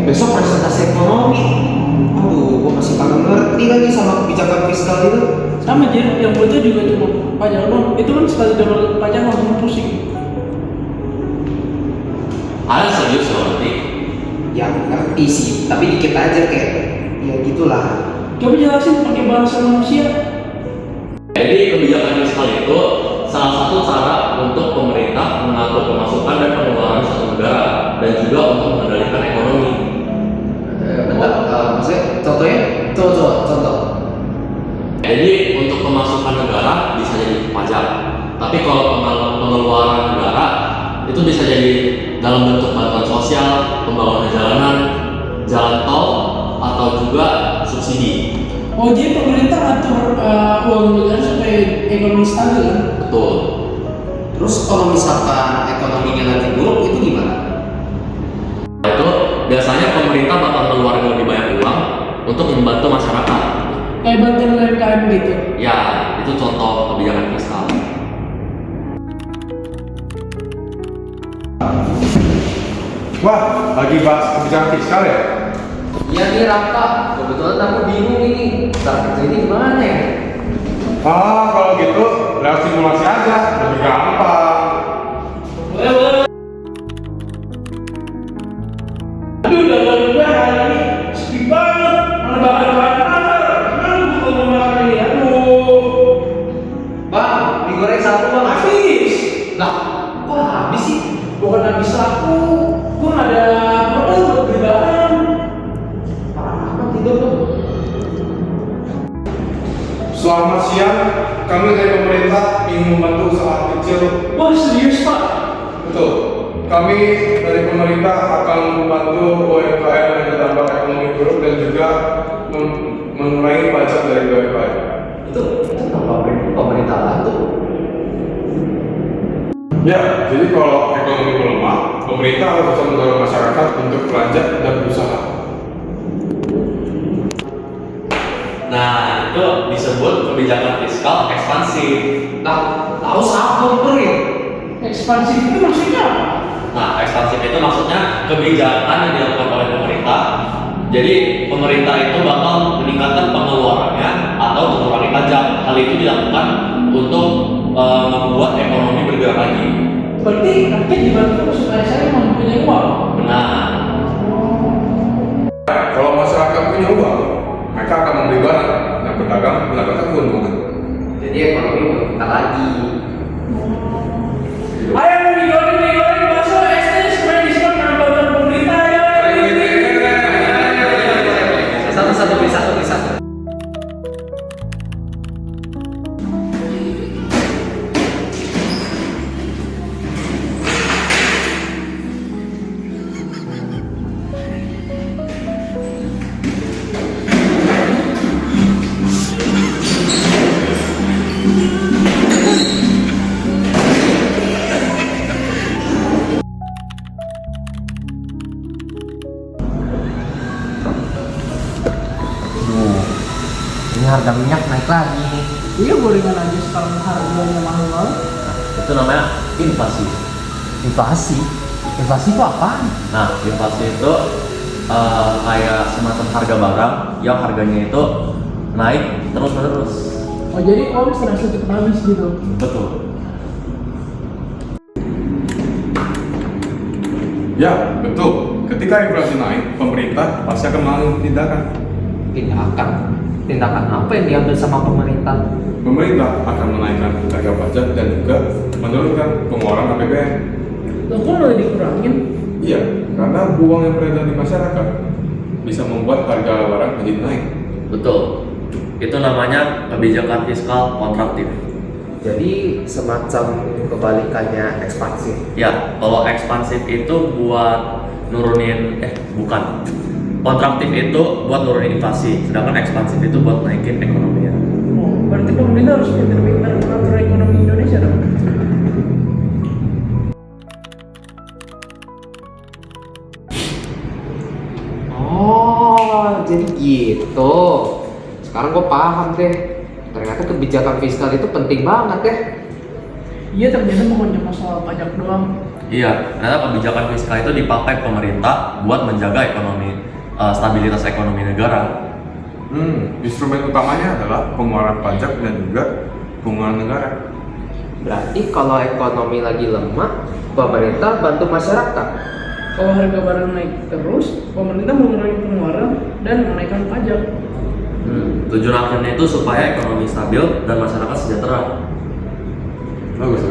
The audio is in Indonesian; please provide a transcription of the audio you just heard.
besok presentasi ekonomi. Aduh, gua masih kagak ngerti lagi sama kebijakan fiskal itu. Sama Jir, yang bocah juga cuma pajak doang. Itu kan sekali dapat pajak langsung pusing. Ada serius nanti. Ya ngerti sih, tapi dikit aja kayak ya gitulah. Coba jelasin pakai bahasa manusia. Jadi kebijakan fiskal itu salah satu cara untuk pemerintah mengatur pemasukan dan pengeluaran suatu negara dan juga untuk mengendalikan ekonomi. Bentar, maksudnya contohnya? Contoh. Jadi untuk pemasukan negara bisa jadi pajak, tapi kalau pengeluaran negara itu bisa jadi dalam bentuk bantuan sosial, pembangunan jalanan, jalan tol, atau juga subsidi. Oh, jadi pemerintah atur uang negara supaya ekonomi stabil kan? Betul. Terus kalau misalkan ekonominya lagi buruk itu gimana? Itu biasanya pemerintah bakal mengeluarkan lebih banyak uang untuk membantu masyarakat. Kayak bantuan UMKM gitu. Ya, itu contoh kebijakan fiskal. Wah, lagi bahas kebijakan fiskal ya? Iya nih Raka, kebetulan aku bingung ini. Cara kerja ini gimana ya? Kalau gitu, lewat simulasi aja, lebih gampang. Boleh. Aduh, dalam gue hari ini sepi banget. Mana bahan-bahan apa? Gimana gue mau makan ini? Aduh. Bang, mie goreng satu bang. Habis. Lah, kok habis sih? Bukan habis aku. Gue nggak ada modal buat beli bahan. Parah amat tidur tuh. Selamat siang, kami dari pemerintah ingin membantu usaha kecil. Wah, serius Pak? Betul, kami dari pemerintah akan membantu UMKM yang terdampak ekonomi buruk dan juga mengurangi pajak dari UMKM. Itu kenapa pemerintah bantu? Ya, jadi kalau ekonomi melemah, pemerintah harus bisa mendorong masyarakat untuk belanja dan berusaha. Nah, itu disebut kebijakan fiskal ekspansif. Lah, tahu siapa perin? Ekspansif itu maksudnya apa? Nah, ekspansif itu maksudnya kebijakan yang dilakukan oleh pemerintah. Jadi pemerintah itu bakal meningkatkan pengeluarannya atau mengurangi pajak. Hal itu dilakukan untuk membuat ekonomi bergerak lagi. Berarti rakyat dibantu supaya saya mempunyai uang. Benar. Kalau masyarakat punya uang, mereka akan membeli barang dan pedagang mendapatkan keuntungan. Jadi ekonomi berputar lagi. Ayo mie goreng bakso SD supaya diskon dengan bantuan pemerintah ya. Satu beli satu. Ini harga minyak naik lagi nih. Iya, gorengan aja sekarang harganya mahal. Itu namanya inflasi. Inflasi? Inflasi itu apaan? Nah, inflasi itu kayak semacam harga barang yang harganya itu naik terus-menerus. Oh, jadi uang serasa cepat habis gitu. Betul. Ya, betul. Ketika inflasi naik, pemerintah pasti akan mengambil tindakan. Tindakan apa yang diambil sama pemerintah? Pemerintah akan menaikkan harga pajak dan juga menurunkan pengeluaran APBN. Loh, kok malah dikurangin? Iya, karena uang yang beredar di masyarakat bisa membuat harga barang menjadi naik. Betul. Itu namanya kebijakan fiskal kontraktif. Jadi semacam kebalikannya ekspansif. Ya, kalau ekspansif itu buat nurunin bukan. Kontraktif itu buat nurunin inflasi, sedangkan ekspansif itu buat naikin ekonominya. Oh, berarti pemerintah harus pintar-pintar mengatur ekonomi Indonesia dong. Oh, jadi gitu. Sekarang gue paham deh. Ternyata kebijakan fiskal itu penting banget ya. Iya, ternyata bukan cuma soal pajak doang. Iya, ternyata kebijakan fiskal itu dipakai pemerintah buat menjaga stabilitas ekonomi negara. Instrumen utamanya adalah pengeluaran pajak dan juga pengeluaran negara. Berarti kalau ekonomi lagi lemah, pemerintah bantu masyarakat. Kalau harga barang naik terus, pemerintah mengurangi pengeluaran dan menaikkan pajak. Tujuan akhirnya itu supaya ekonomi stabil dan masyarakat sejahtera. Bagus.